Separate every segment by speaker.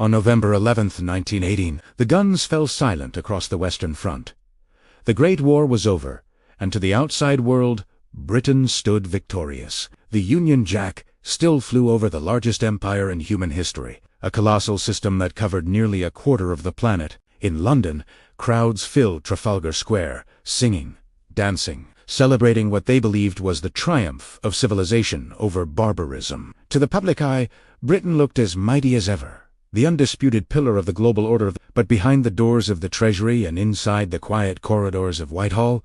Speaker 1: On November 11, 1918, the guns fell silent across the Western Front. The Great War was over, and to the outside world, Britain stood victorious. The Union Jack still flew over the largest empire in human history, a colossal system that covered nearly a quarter of the planet. In London, crowds filled Trafalgar Square, singing, dancing, celebrating what they believed was the triumph of civilization over barbarism. To the public eye, Britain looked as mighty as ever, the undisputed pillar of the global order. But behind the doors of the Treasury and inside the quiet corridors of Whitehall,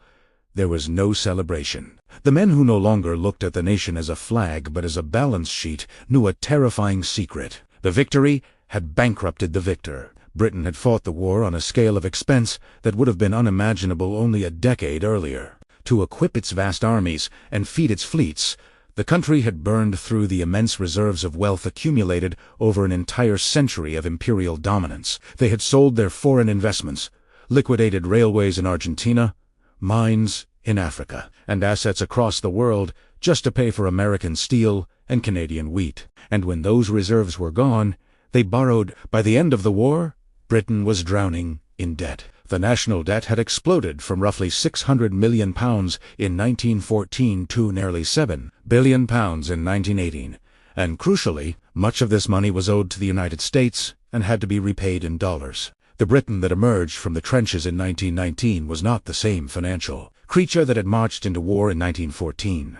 Speaker 1: there was no celebration. The men who no longer looked at the nation as a flag but as a balance sheet knew a terrifying secret. The victory had bankrupted the victor. Britain had fought the war on a scale of expense that would have been unimaginable only a decade earlier. To equip its vast armies and feed its fleets, the country had burned through the immense reserves of wealth accumulated over an entire century of imperial dominance. They had sold their foreign investments, liquidated railways in Argentina, mines in Africa, and assets across the world just to pay for American steel and Canadian wheat. And when those reserves were gone, they borrowed. By the end of the war, Britain was drowning in debt. The national debt had exploded from roughly £600 million in 1914 to nearly £7 billion in 1918. And crucially, much of this money was owed to the United States and had to be repaid in dollars. The Britain that emerged from the trenches in 1919 was not the same financial creature that had marched into war in 1914.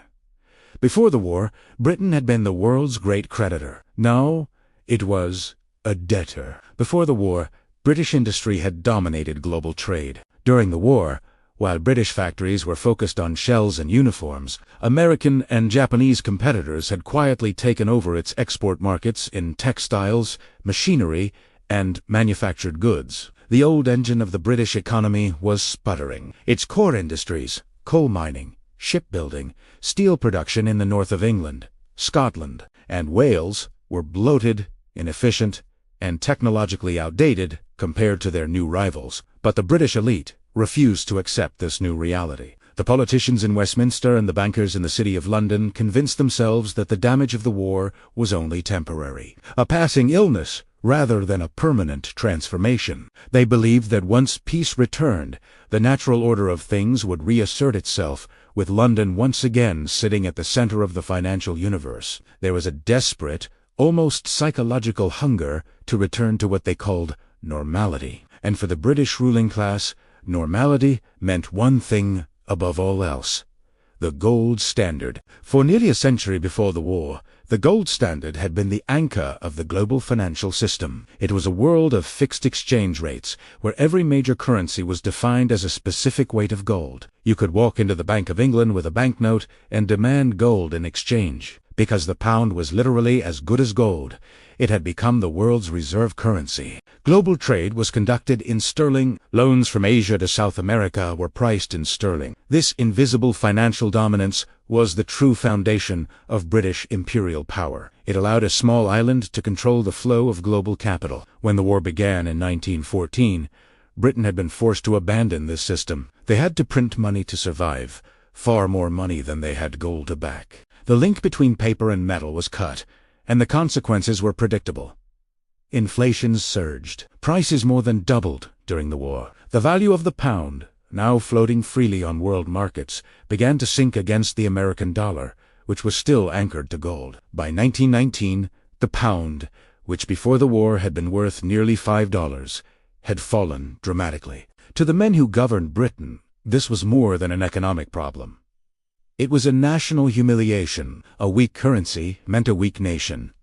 Speaker 1: Before the war, Britain had been the world's great creditor. Now, it was a debtor. Before the war, British industry had dominated global trade. During the war, while British factories were focused on shells and uniforms, American and Japanese competitors had quietly taken over its export markets in textiles, machinery, and manufactured goods. The old engine of the British economy was sputtering. Its core industries, coal mining, shipbuilding, steel production in the north of England, Scotland, and Wales, were bloated, inefficient, and technologically outdated compared to their new rivals. But the British elite refused to accept this new reality. The politicians in Westminster and the bankers in the City of London convinced themselves that the damage of the war was only temporary, a passing illness rather than a permanent transformation. They believed that once peace returned, the natural order of things would reassert itself, with London once again sitting at the center of the financial universe. There was a desperate, almost psychological hunger to return to what they called normality. And for the British ruling class, normality meant one thing above all else: the gold standard. For nearly a century before the war, the gold standard had been the anchor of the global financial system. It was a world of fixed exchange rates, where every major currency was defined as a specific weight of gold. You could walk into the Bank of England with a banknote and demand gold in exchange. Because the pound was literally as good as gold, it had become the world's reserve currency. Global trade was conducted in sterling. Loans from Asia to South America were priced in sterling. This invisible financial dominance was the true foundation of British imperial power. It allowed a small island to control the flow of global capital. When the war began in 1914, Britain had been forced to abandon this system. They had to print money to survive, far more money than they had gold to back. The link between paper and metal was cut, and the consequences were predictable. Inflation surged. Prices more than doubled during the war. The value of the pound, now floating freely on world markets, began to sink against the American dollar, which was still anchored to gold. By 1919, the pound, which before the war had been worth nearly $5, had fallen dramatically. To the men who governed Britain, this was more than an economic problem. It was a national humiliation. A weak currency meant a weak nation.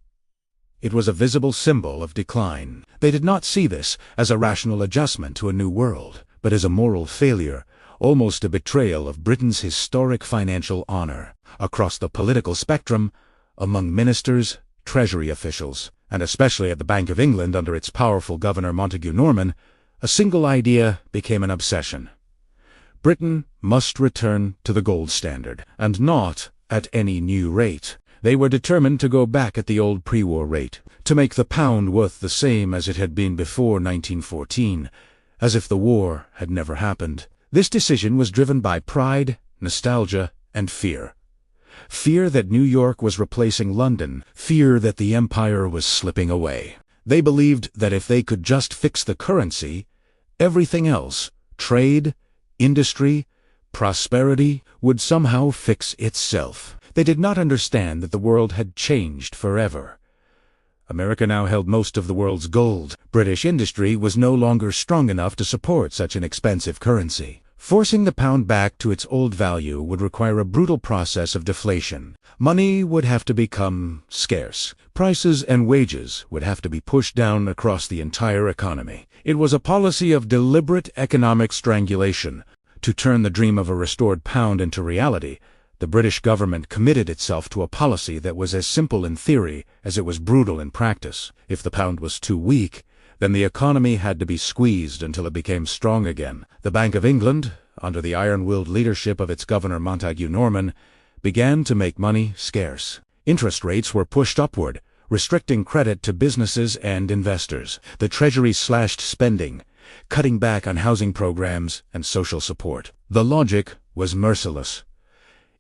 Speaker 1: It was a visible symbol of decline. They did not see this as a rational adjustment to a new world, but as a moral failure, almost a betrayal of Britain's historic financial honor. Across the political spectrum, among ministers, Treasury officials, and especially at the Bank of England under its powerful Governor Montagu Norman, a single idea became an obsession. Britain must return to the gold standard, and not at any new rate. They were determined to go back at the old pre-war rate, to make the pound worth the same as it had been before 1914, as if the war had never happened. This decision was driven by pride, nostalgia, and fear. Fear that New York was replacing London, fear that the empire was slipping away. They believed that if they could just fix the currency, everything else, trade, industry, prosperity, would somehow fix itself. They did not understand that the world had changed forever. America now held most of the world's gold. British industry was no longer strong enough to support such an expensive currency. Forcing the pound back to its old value would require a brutal process of deflation. Money would have to become scarce. Prices and wages would have to be pushed down across the entire economy. It was a policy of deliberate economic strangulation. To turn the dream of a restored pound into reality, the British government committed itself to a policy that was as simple in theory as it was brutal in practice. If the pound was too weak, then the economy had to be squeezed until it became strong again. The Bank of England, under the iron-willed leadership of its governor Montague Norman, began to make money scarce. Interest rates were pushed upward, restricting credit to businesses and investors. The Treasury slashed spending, cutting back on housing programs and social support. The logic was merciless.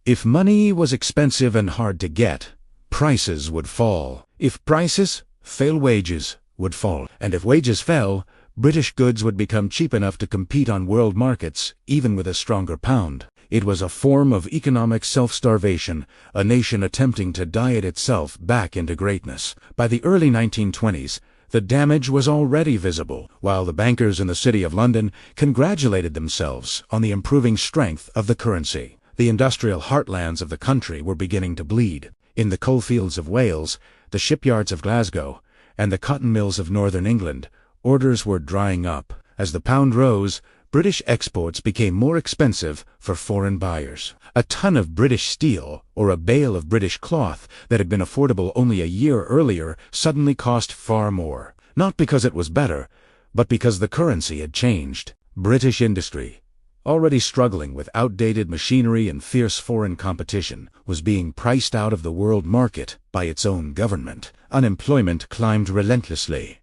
Speaker 1: If money was expensive and hard to get, prices would fall. If prices fell, wages would fall. And if wages fell, British goods would become cheap enough to compete on world markets, even with a stronger pound. It was a form of economic self-starvation, a nation attempting to diet itself back into greatness. By the early 1920s, the damage was already visible, while the bankers in the City of London congratulated themselves on the improving strength of the currency. The industrial heartlands of the country were beginning to bleed. In the coalfields of Wales, the shipyards of Glasgow, and the cotton mills of northern England, orders were drying up. As the pound rose, British exports became more expensive for foreign buyers. A ton of British steel, or a bale of British cloth that had been affordable only a year earlier, suddenly cost far more. Not because it was better, but because the currency had changed. British industry, already struggling with outdated machinery and fierce foreign competition, was being priced out of the world market by its own government. Unemployment climbed relentlessly.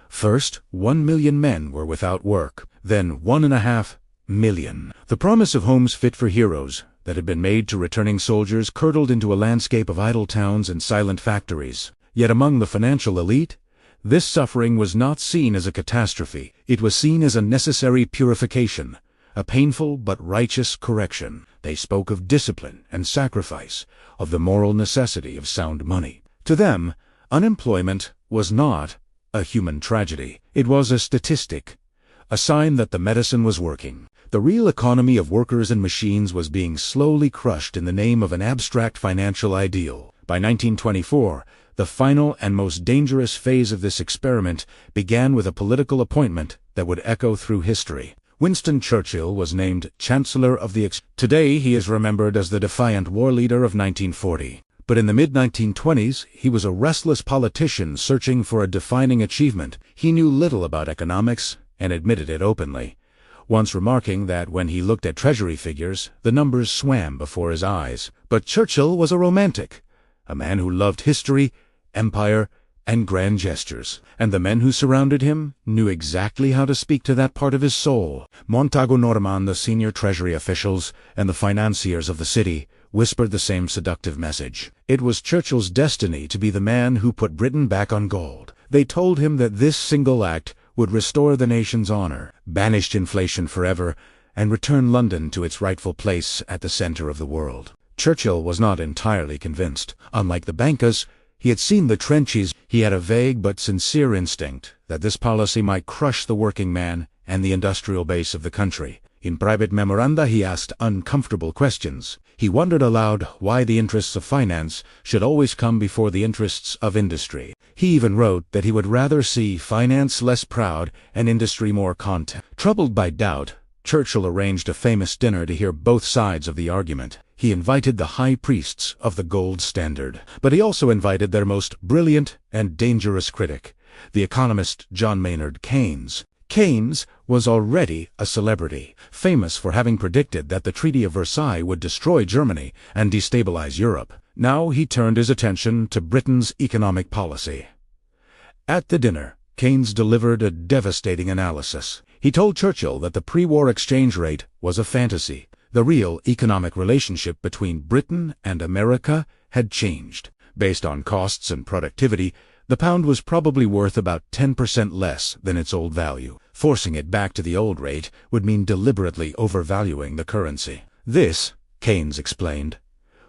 Speaker 1: First, 1 million men were without work, then 1.5 million. The promise of homes fit for heroes that had been made to returning soldiers curdled into a landscape of idle towns and silent factories. Yet among the financial elite, this suffering was not seen as a catastrophe. It was seen as a necessary purification, a painful but righteous correction. They spoke of discipline and sacrifice, of the moral necessity of sound money. To them, unemployment was not a human tragedy. It was a statistic, a sign that the medicine was working. The real economy of workers and machines was being slowly crushed in the name of an abstract financial ideal. By 1924, the final and most dangerous phase of this experiment began with a political appointment that would echo through history. Winston Churchill was named Chancellor of the Today he is remembered as the defiant war leader of 1940. But in the mid-1920s, he was a restless politician searching for a defining achievement. He knew little about economics and admitted it openly, once remarking that when he looked at Treasury figures, the numbers swam before his eyes. But Churchill was a romantic, a man who loved history, empire, and grand gestures, and the men who surrounded him knew exactly how to speak to that part of his soul. Montagu Norman, the senior Treasury officials, and the financiers of the city whispered the same seductive message. It was Churchill's destiny to be the man who put Britain back on gold. They told him that this single act would restore the nation's honor, banish inflation forever, and return London to its rightful place at the center of the world. Churchill was not entirely convinced. Unlike the bankers, he had seen the trenches. He had a vague but sincere instinct that this policy might crush the working man and the industrial base of the country. In private memoranda he asked uncomfortable questions. He wondered aloud why the interests of finance should always come before the interests of industry. He even wrote that he would rather see finance less proud and industry more content. Troubled by doubt, Churchill arranged a famous dinner to hear both sides of the argument. He invited the high priests of the gold standard, but he also invited their most brilliant and dangerous critic, the economist John Maynard Keynes. Keynes was already a celebrity, famous for having predicted that the Treaty of Versailles would destroy Germany and destabilize Europe. Now he turned his attention to Britain's economic policy. At the dinner, Keynes delivered a devastating analysis. He told Churchill that the pre-war exchange rate was a fantasy. The real economic relationship between Britain and America had changed. Based on costs and productivity, The pound was probably worth about 10% less than its old value. Forcing it back to the old rate would mean deliberately overvaluing the currency. This, Keynes explained,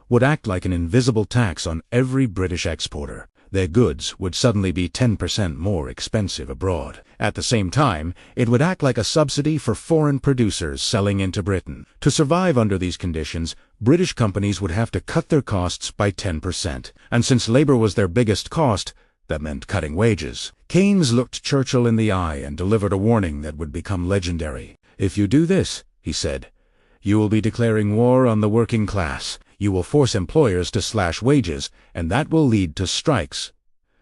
Speaker 1: would act like an invisible tax on every British exporter. Their goods would suddenly be 10% more expensive abroad. At the same time, it would act like a subsidy for foreign producers selling into Britain. To survive under these conditions, British companies would have to cut their costs by 10%. And since labor was their biggest cost, that meant cutting wages. Keynes looked Churchill in the eye and delivered a warning that would become legendary. "If you do this," he said, "you will be declaring war on the working class. You will force employers to slash wages, and that will lead to strikes,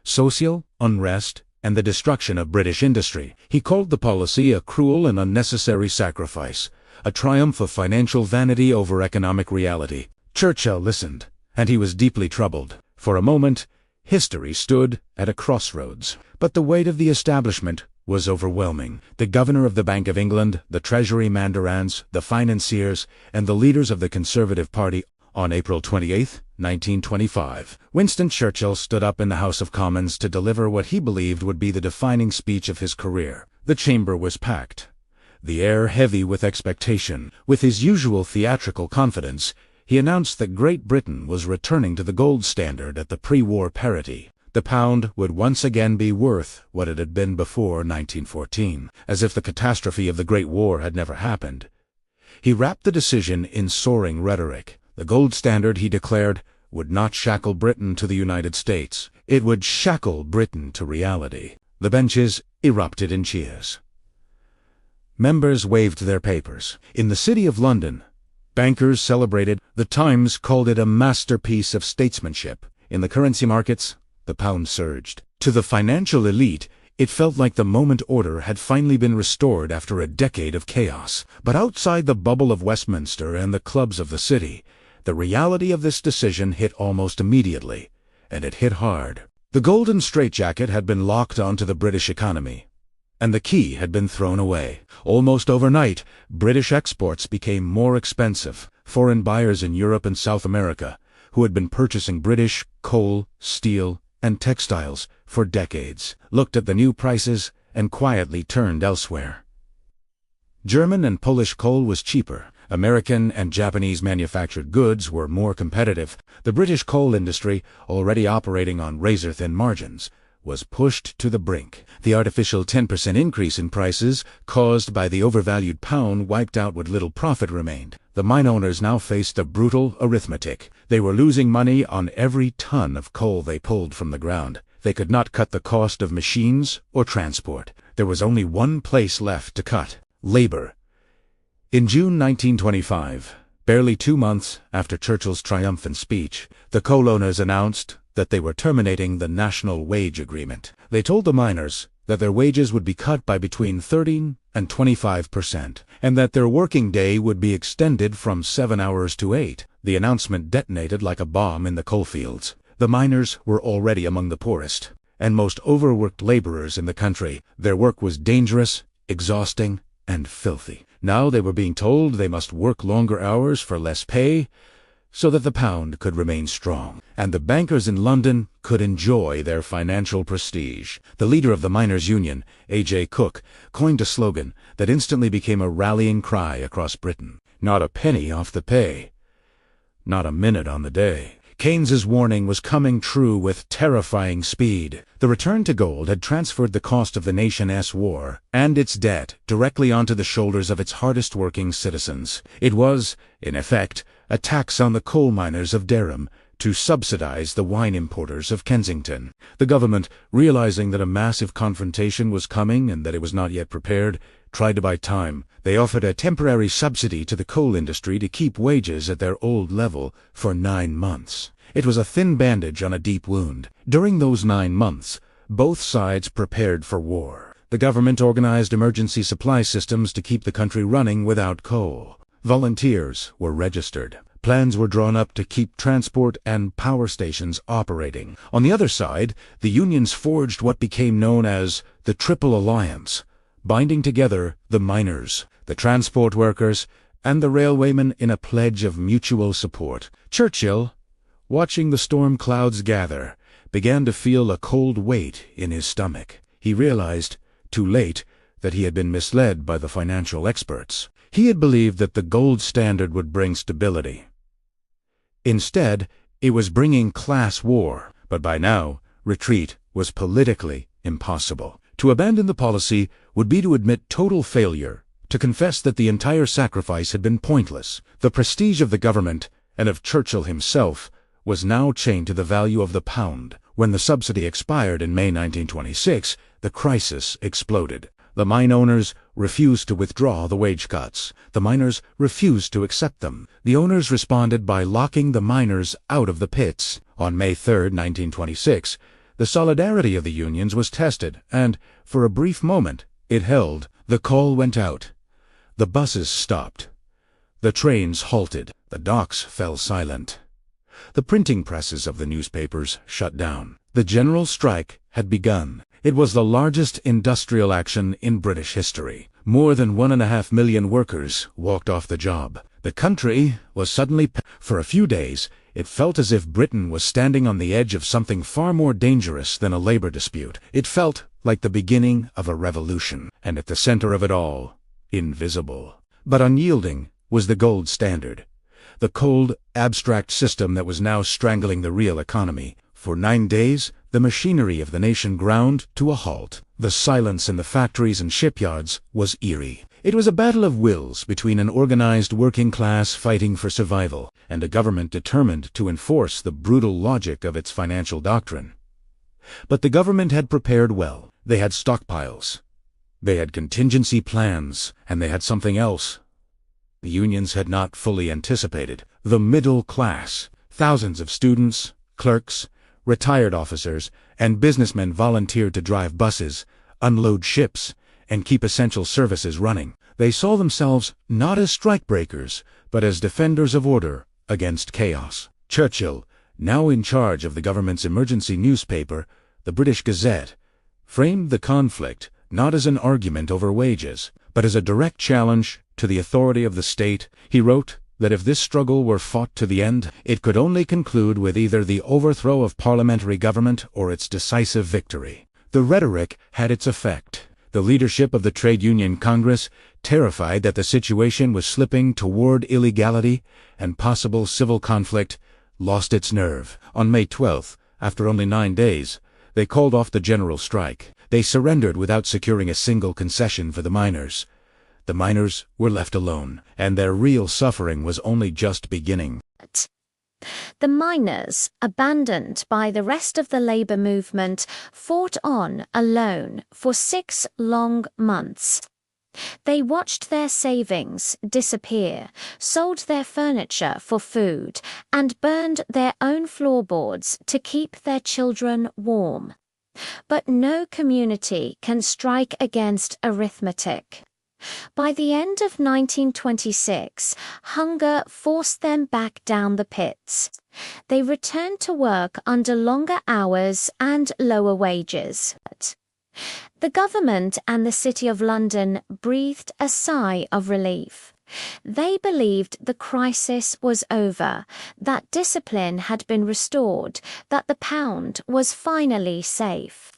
Speaker 1: social unrest, and the destruction of British industry." He called the policy a cruel and unnecessary sacrifice, a triumph of financial vanity over economic reality. Churchill listened, and he was deeply troubled. For a moment, history stood at a crossroads. But the weight of the establishment was overwhelming. The governor of the Bank of England, the Treasury mandarins, the financiers, and the leaders of the Conservative Party. On April 28, 1925, Winston Churchill stood up in the House of Commons to deliver what he believed would be the defining speech of his career. The chamber was packed, the air heavy with expectation. With his usual theatrical confidence, he announced that Great Britain was returning to the gold standard at the pre-war parity. The pound would once again be worth what it had been before 1914, as if the catastrophe of the Great War had never happened. He wrapped the decision in soaring rhetoric. The gold standard, he declared, would not shackle Britain to the United States. It would shackle Britain to reality. The benches erupted in cheers. Members waved their papers. In the City of London, bankers celebrated. The Times called it a masterpiece of statesmanship. In the currency markets, the pound surged. To the financial elite, it felt like the moment order had finally been restored after a decade of chaos. But outside the bubble of Westminster and the clubs of the city, the reality of this decision hit almost immediately, and it hit hard. The golden straitjacket had been locked onto the British economy, and the key had been thrown away. Almost overnight, British exports became more expensive. Foreign buyers in Europe and South America, who had been purchasing British coal, steel, and textiles for decades, looked at the new prices and quietly turned elsewhere. German and Polish coal was cheaper. American and Japanese manufactured goods were more competitive. The British coal industry, already operating on razor-thin margins, was pushed to the brink. The artificial 10% increase in prices caused by the overvalued pound wiped out what little profit remained. The mine owners now faced a brutal arithmetic. They were losing money on every ton of coal they pulled from the ground. They could not cut the cost of machines or transport. There was only one place left to cut: labor. In June 1925, barely 2 months after Churchill's triumphant speech, the coal owners announced that they were terminating the National Wage Agreement. They told the miners that their wages would be cut by between 13 and 25%, and that their working day would be extended from 7 hours to 8. The announcement detonated like a bomb in the coalfields. The miners were already among the poorest and most overworked laborers in the country. Their work was dangerous, exhausting, and filthy. Now they were being told they must work longer hours for less pay so that the pound could remain strong, and the bankers in London could enjoy their financial prestige. The leader of the Miners' Union, A.J. Cook, coined a slogan that instantly became a rallying cry across Britain: "Not a penny off the pay, not a minute on the day." Keynes's warning was coming true with terrifying speed. The return to gold had transferred the cost of the nation's war and its debt directly onto the shoulders of its hardest-working citizens. It was, in effect, a tax on the coal miners of Durham to subsidize the wine importers of Kensington. The government, realizing that a massive confrontation was coming and that it was not yet prepared, tried to buy time. They offered a temporary subsidy to the coal industry to keep wages at their old level for 9 months. It was a thin bandage on a deep wound. During those 9 months, both sides prepared for war. The government organized emergency supply systems to keep the country running without coal. Volunteers were registered. Plans were drawn up to keep transport and power stations operating. On the other side, the unions forged what became known as the Triple Alliance, binding together the miners, the transport workers, and the railwaymen in a pledge of mutual support. Churchill, watching the storm clouds gather, began to feel a cold weight in his stomach. He realized, too late, that he had been misled by the financial experts. He had believed that the gold standard would bring stability. Instead, it was bringing class war. But by now, retreat was politically impossible. To abandon the policy would be to admit total failure, to confess that the entire sacrifice had been pointless. The prestige of the government, and of Churchill himself, was now chained to the value of the pound. When the subsidy expired in May 1926, the crisis exploded. The mine owners refused to withdraw the wage cuts. The miners refused to accept them. The owners responded by locking the miners out of the pits. On May 3, 1926, the solidarity of the unions was tested, and, for a brief moment, it held. The call went out. The buses stopped. The trains halted. The docks fell silent. The printing presses of the newspapers shut down. The general strike had begun. It was the largest industrial action in British history. More than 1.5 million workers walked off the job. The country was suddenly... For a few days, it felt as if Britain was standing on the edge of something far more dangerous than a labor dispute. It felt like the beginning of a revolution. And at the center of it all, invisible, but unyielding, was the gold standard. The cold, abstract system that was now strangling the real economy. For 9 days, the machinery of the nation ground to a halt. The silence in the factories and shipyards was eerie. It was a battle of wills between an organized working class fighting for survival and a government determined to enforce the brutal logic of its financial doctrine. But the government had prepared well. They had stockpiles. They had contingency plans, and they had something else the unions had not fully anticipated: the middle class. Thousands of students, clerks, retired officers, and businessmen volunteered to drive buses, unload ships, and keep essential services running. They saw themselves not as strikebreakers, but as defenders of order against chaos. Churchill, now in charge of the government's emergency newspaper, the British Gazette, framed the conflict not as an argument over wages, but as a direct challenge to the authority of the state. He wrote that if this struggle were fought to the end, it could only conclude with either the overthrow of parliamentary government or its decisive victory. The rhetoric had its effect. The leadership of the Trade Union Congress, terrified that the situation was slipping toward illegality and possible civil conflict, lost its nerve. On May 12th, after only 9 days, they called off the general strike. They surrendered without securing a single concession for the miners. The miners were left alone, and their real suffering was only just beginning.
Speaker 2: The miners, abandoned by the rest of the labor movement, fought on alone for 6 long months. They watched their savings disappear, sold their furniture for food, and burned their own floorboards to keep their children warm. But no community can strike against arithmetic. By the end of 1926, hunger forced them back down the pits. They returned to work under longer hours and lower wages. The government and the City of London breathed a sigh of relief. They believed the crisis was over, that discipline had been restored, that the pound was finally safe.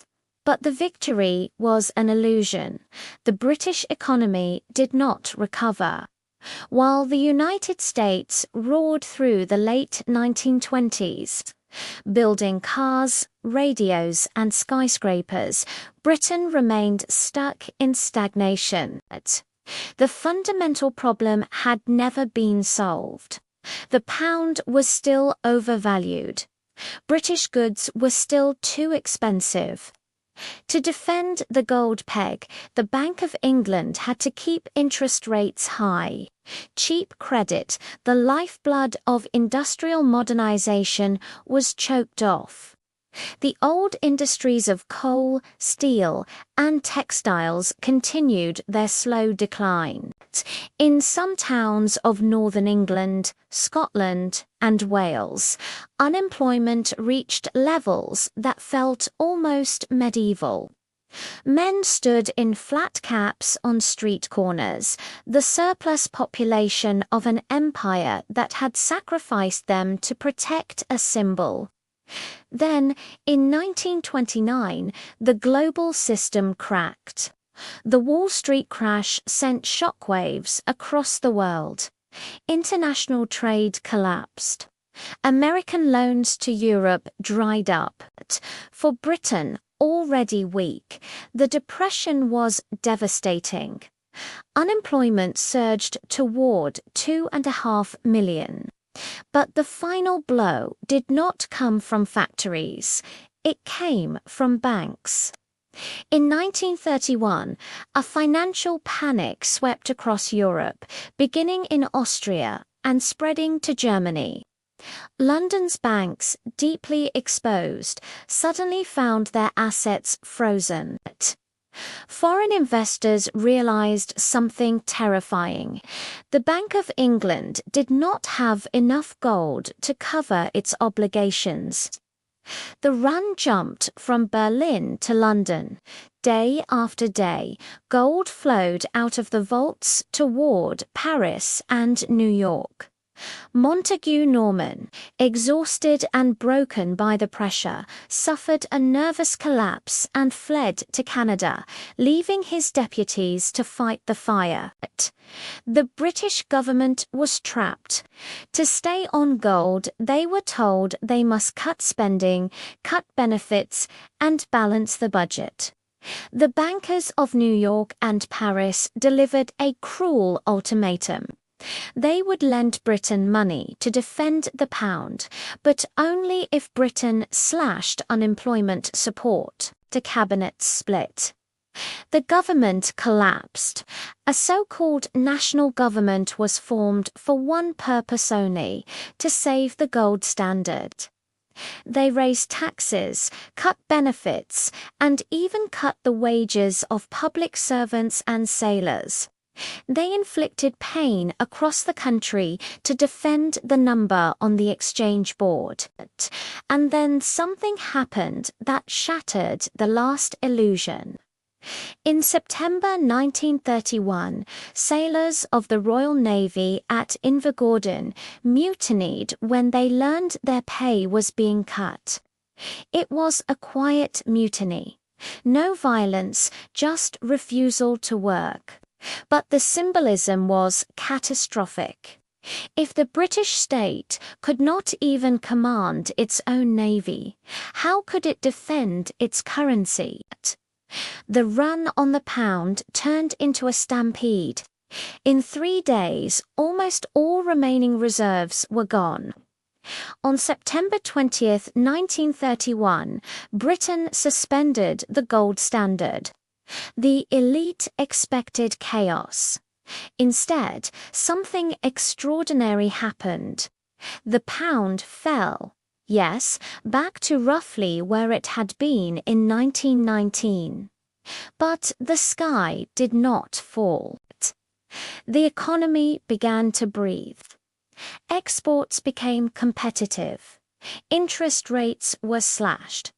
Speaker 2: But the victory was an illusion. The British economy did not recover. While the United States roared through the late 1920s, building cars, radios, and skyscrapers, Britain remained stuck in stagnation. The fundamental problem had never been solved. The pound was still overvalued. British goods were still too expensive. To defend the gold peg, the Bank of England had to keep interest rates high. Cheap credit, the lifeblood of industrial modernization, was choked off. The old industries of coal, steel, and textiles continued their slow decline. In some towns of northern England, Scotland, and Wales, unemployment reached levels that felt almost medieval. Men stood in flat caps on street corners, the surplus population of an empire that had sacrificed them to protect a symbol. Then, in 1929, the global system cracked. The Wall Street crash sent shockwaves across the world. International trade collapsed. American loans to Europe dried up. For Britain, already weak, the depression was devastating. Unemployment surged toward 2.5 million. But the final blow did not come from factories. It came from banks. In 1931, a financial panic swept across Europe, beginning in Austria and spreading to Germany. London's banks, deeply exposed, suddenly found their assets frozen. Foreign investors realized something terrifying. The Bank of England did not have enough gold to cover its obligations. The run jumped from Berlin to London. Day after day, gold flowed out of the vaults toward Paris and New York. Montague Norman, exhausted and broken by the pressure, suffered a nervous collapse and fled to Canada, leaving his deputies to fight the fire. The British government was trapped. To stay on gold, they were told they must cut spending, cut benefits, and balance the budget. The bankers of New York and Paris delivered a cruel ultimatum. They would lend Britain money to defend the pound, but only if Britain slashed unemployment support. The cabinet split. The government collapsed. A so-called national government was formed for one purpose only: to save the gold standard. They raised taxes, cut benefits, and even cut the wages of public servants and sailors. They inflicted pain across the country to defend the number on the exchange board. And then something happened that shattered the last illusion. In September 1931, sailors of the Royal Navy at Invergordon mutinied when they learned their pay was being cut. It was a quiet mutiny. No violence, just refusal to work. But the symbolism was catastrophic. If the British state could not even command its own navy, how could it defend its currency? The run on the pound turned into a stampede. In 3 days, almost all remaining reserves were gone. On September 20th, 1931, Britain suspended the gold standard. The elite expected chaos. Instead, something extraordinary happened. The pound fell, yes, back to roughly where it had been in 1919. But the sky did not fall. The economy began to breathe. Exports became competitive. Interest rates were slashed.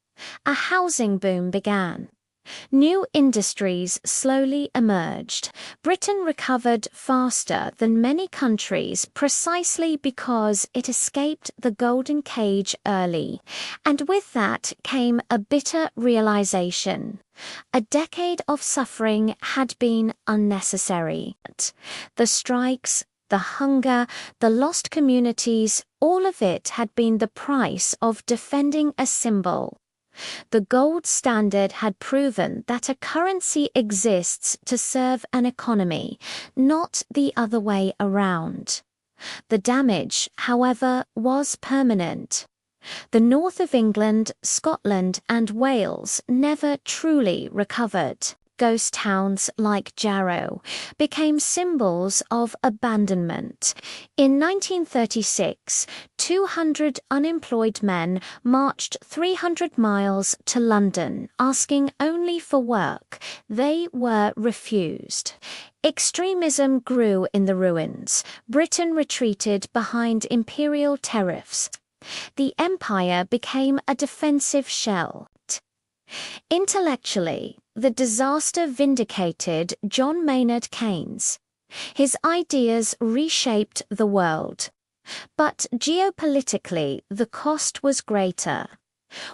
Speaker 2: A housing boom began. New industries slowly emerged. Britain recovered faster than many countries precisely because it escaped the golden cage early. And with that came a bitter realization. A decade of suffering had been unnecessary. The strikes, the hunger, the lost communities, all of it had been the price of defending a symbol. The gold standard had proven that a currency exists to serve an economy, not the other way around. The damage, however, was permanent. The north of England, Scotland, and Wales never truly recovered. Ghost towns like Jarrow became symbols of abandonment. In 1936, 200 unemployed men marched 300 miles to London, asking only for work. They were refused. Extremism grew in the ruins. Britain retreated behind imperial tariffs. The empire became a defensive shell. Intellectually, the disaster vindicated John Maynard Keynes. His ideas reshaped the world. But geopolitically, the cost was greater.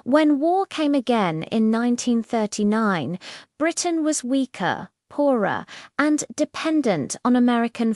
Speaker 2: When war came again in 1939, Britain was weaker, poorer, and dependent on American